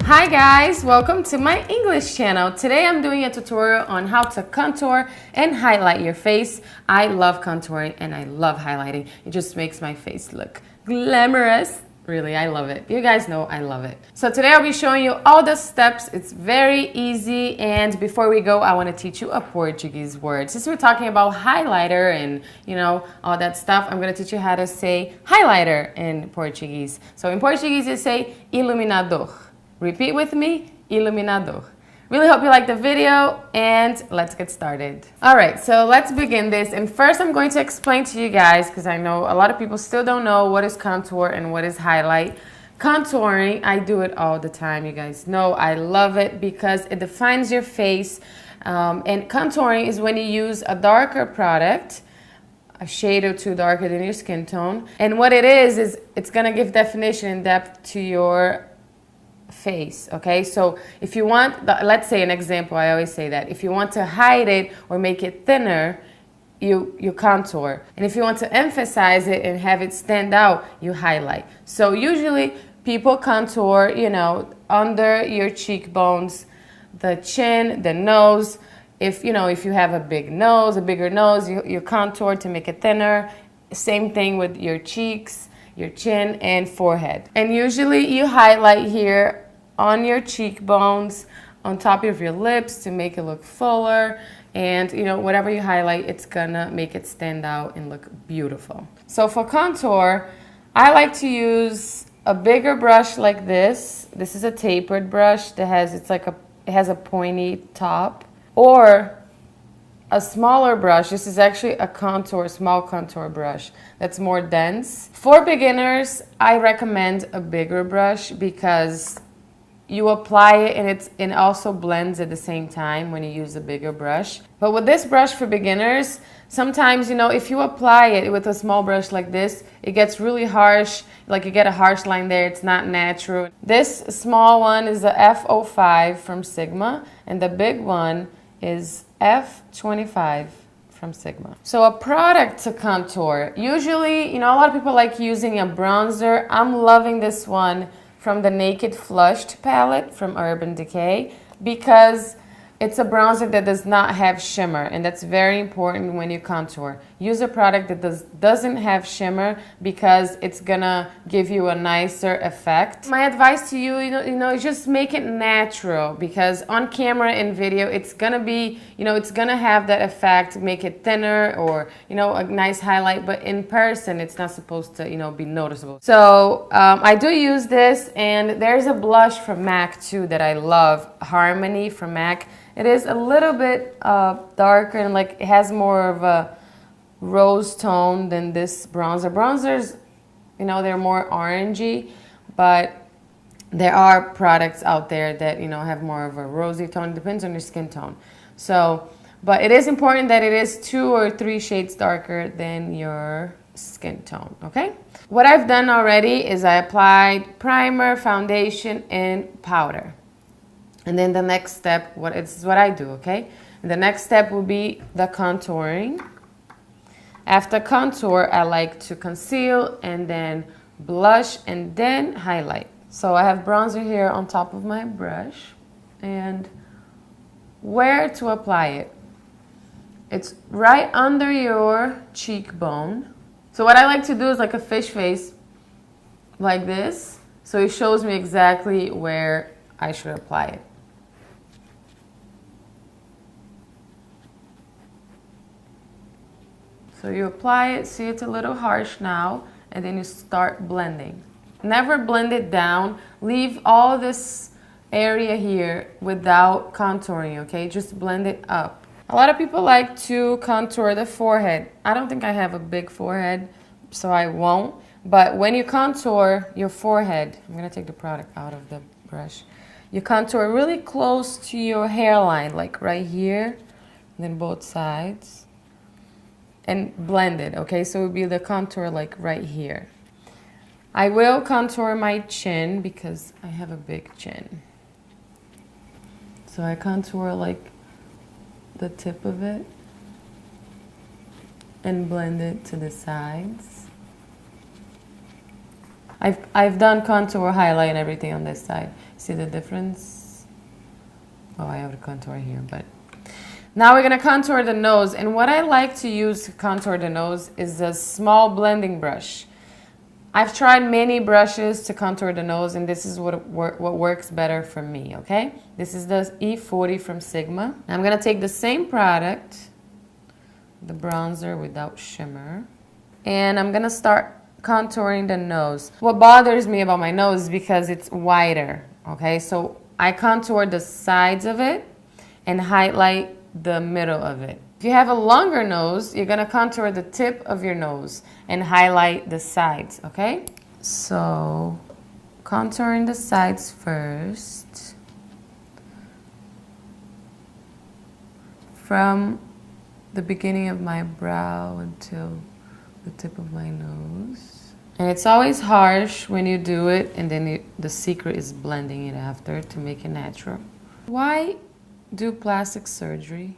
Hi guys, welcome to my English channel. Today I'm doing a tutorial on how to contour and highlight your face. I love contouring and I love highlighting. It just makes my face look glamorous. Really, I love it. You guys know I love it. So today I'll be showing you all the steps. It's very easy, and before we go, I want to teach you a Portuguese word. Since we're talking about highlighter and all that stuff, I'm going to teach you how to say highlighter in Portuguese. So in Portuguese you say iluminador. Repeat with me, iluminador. Really hope you like the video, and let's get started. Alright, so let's begin this. And first I'm going to explain to you guys, because I know a lot of people still don't know what is contour and what is highlight. Contouring, I do it all the time, you guys know. I love it because it defines your face. And contouring is when you use a darker product, a shade or two darker than your skin tone. And what it is it's going to give definition and depth to your face. Okay, so if you want, let's say an example, I always say that if you want to hide it or make it thinner, you contour, and if you want to emphasize it and have it stand out, you highlight. So usually people contour, under your cheekbones, the chin, the nose. If you have a bigger nose, you contour to make it thinner. Same thing with your cheeks, your chin, and forehead. And usually you highlight here on your cheekbones, on top of your lips to make it look fuller. And whatever you highlight, it's gonna make it stand out and look beautiful. So for contour, I like to use a bigger brush like this. This is a tapered brush that has a pointy top, or a smaller brush. This is actually a small contour brush that's more dense. For beginners, I recommend a bigger brush because you apply it and it also blends at the same time when you use a bigger brush. But with this brush for beginners, sometimes, if you apply it with a small brush like this, it gets really harsh. Like you get a harsh line there, it's not natural. This small one is the F05 from Sigma, and the big one is F25 from Sigma. So a product to contour. Usually, a lot of people like using a bronzer. I'm loving this one from the Naked Flushed palette from Urban Decay because it's a bronzer that does not have shimmer, and that's very important when you contour. Use a product that doesn't have shimmer because it's gonna give you a nicer effect. My advice to you, is just make it natural, because on camera and video, it's gonna be, it's gonna have that effect, make it thinner or, a nice highlight, but in person, it's not supposed to, be noticeable. So I do use this, and there's a blush from MAC too that I love, Harmony from MAC. It is a little bit darker and it has more of a rose tone than this bronzer. Bronzers, they're more orangey, but there are products out there that, have more of a rosy tone. It depends on your skin tone. So, but it is important that it is 2 or 3 shades darker than your skin tone, okay? What I've done already is I applied primer, foundation, and powder. And then the next step, this is what I do, okay? And the next step will be the contouring. After contour, I like to conceal and then blush and then highlight. So I have bronzer here on top of my brush. And where to apply it? It's right under your cheekbone. So what I like to do is like a fish face, like this. So it shows me exactly where I should apply it. So you apply it, see it's a little harsh now, and then you start blending. Never blend it down. Leave all this area here without contouring, okay? Just blend it up. A lot of people like to contour the forehead. I don't think I have a big forehead, so I won't. But when you contour your forehead, I'm gonna take the product out of the brush. You contour really close to your hairline, like right here, and then both sides. And blend it, okay? So it would be the contour like right here. I will contour my chin because I have a big chin. So I contour like the tip of it and blend it to the sides. I've done contour, highlight, and everything on this side. See the difference? Oh, I have the contour here, but now we're gonna contour the nose. And what I like to use to contour the nose is a small blending brush. I've tried many brushes to contour the nose, and this is what works better for me, okay? This is the E40 from Sigma. I'm gonna take the same product, the bronzer without shimmer, and I'm gonna start contouring the nose. What bothers me about my nose is because it's wider, okay? So I contour the sides of it and highlight the middle of it. If you have a longer nose, you're gonna contour the tip of your nose and highlight the sides, okay? So, contouring the sides first. From the beginning of my brow until the tip of my nose. And it's always harsh when you do it, and then the secret is blending it after to make it natural. Why do plastic surgery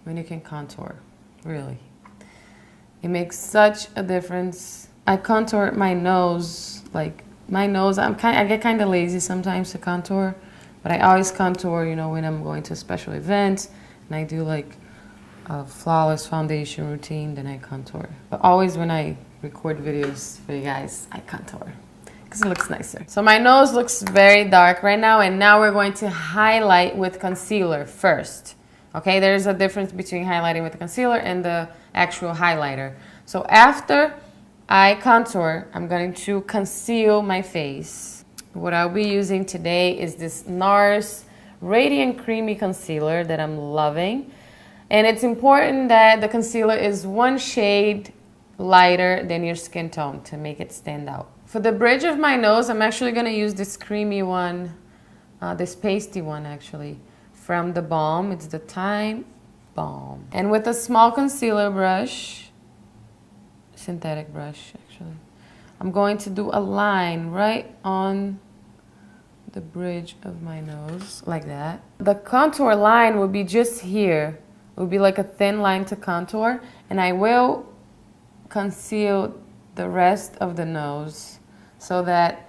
when you can contour? Really, it makes such a difference. I contour my nose, like my nose. I get kind of lazy sometimes to contour, but I always contour, you know, when I'm going to a special event and I do like a flawless foundation routine, then I contour. But always when I record videos for you guys, I contour because it looks nicer. So my nose looks very dark right now, and now we're going to highlight with concealer first. Okay, there's a difference between highlighting with the concealer and the actual highlighter. So after I contour, I'm going to conceal my face. What I'll be using today is this NARS Radiant Creamy Concealer that I'm loving. And it's important that the concealer is one shade lighter than your skin tone to make it stand out. For the bridge of my nose, I'm actually going to use this creamy one, this pasty one actually, from the Balm. It's the Time Balm. And with a small concealer brush, synthetic brush actually, I'm going to do a line right on the bridge of my nose, like that. The contour line will be just here. It will be like a thin line to contour, and I will conceal the rest of the nose so that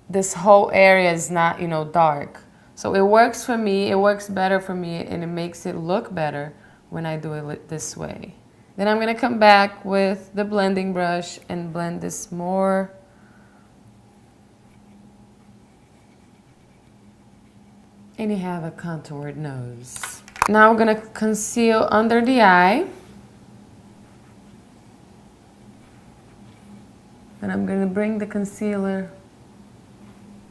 this whole area is not, you know, dark. So it works for me, it works better for me, and it makes it look better when I do it this way. Then I'm gonna come back with the blending brush and blend this more. And you have a contoured nose. Now I'm gonna conceal under the eye. And I'm gonna bring the concealer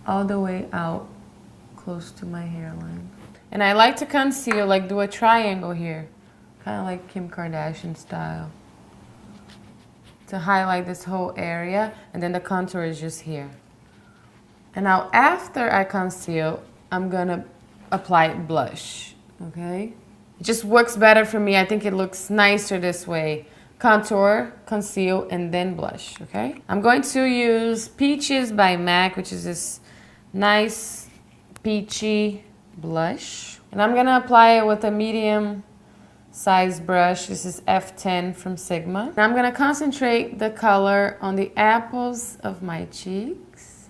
all the way out close to my hairline. And I like to conceal, like do a triangle here, kind of like Kim Kardashian style, to highlight this whole area, and then the contour is just here. And now after I conceal, I'm gonna apply blush, okay? It just works better for me. I think it looks nicer this way. Contour, conceal, and then blush, okay? I'm going to use Peaches by MAC, which is this nice peachy blush. And I'm gonna apply it with a medium size brush. This is F10 from Sigma. And I'm gonna concentrate the color on the apples of my cheeks.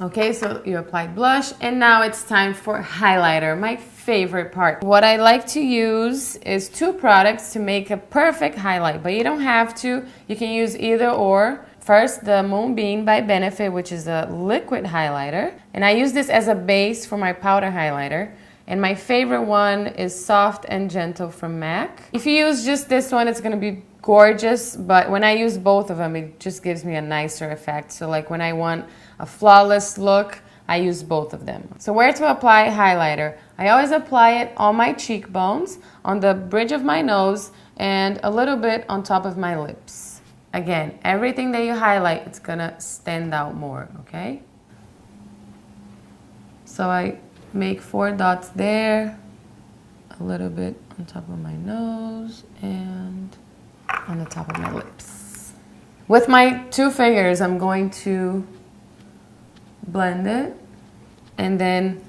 Okay, so you applied blush, and now it's time for highlighter, my favorite part. What I like to use is two products to make a perfect highlight, but you don't have to. You can use either or. First, the Moonbeam by Benefit, which is a liquid highlighter. And I use this as a base for my powder highlighter. And my favorite one is Soft and Gentle from MAC. If you use just this one, it's gonna be gorgeous, but when I use both of them, it just gives me a nicer effect. So like when I want a flawless look, I use both of them. So where to apply highlighter? I always apply it on my cheekbones, on the bridge of my nose, and a little bit on top of my lips. Again, everything that you highlight, it's gonna stand out more, okay? So I make 4 dots there, a little bit on top of my nose, and on the top of my lips. With my 2 fingers, I'm going to blend it, and then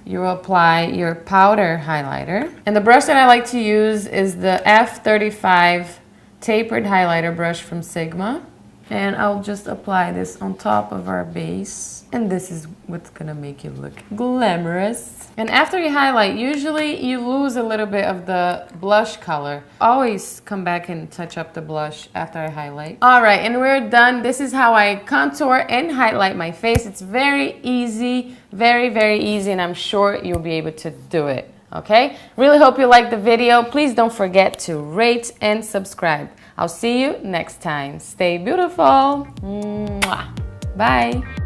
you will apply your powder highlighter. And the brush that I like to use is the F35 tapered highlighter brush from Sigma. And I'll just apply this on top of our base. And this is what's gonna make you look glamorous. And after you highlight, usually you lose a little bit of the blush color. Always come back and touch up the blush after I highlight. All right, and we're done. This is how I contour and highlight my face. It's very easy, very, very easy, and I'm sure you'll be able to do it. Okay? Really hope you liked the video. Please don't forget to rate and subscribe. I'll see you next time. Stay beautiful. Mwah. Bye.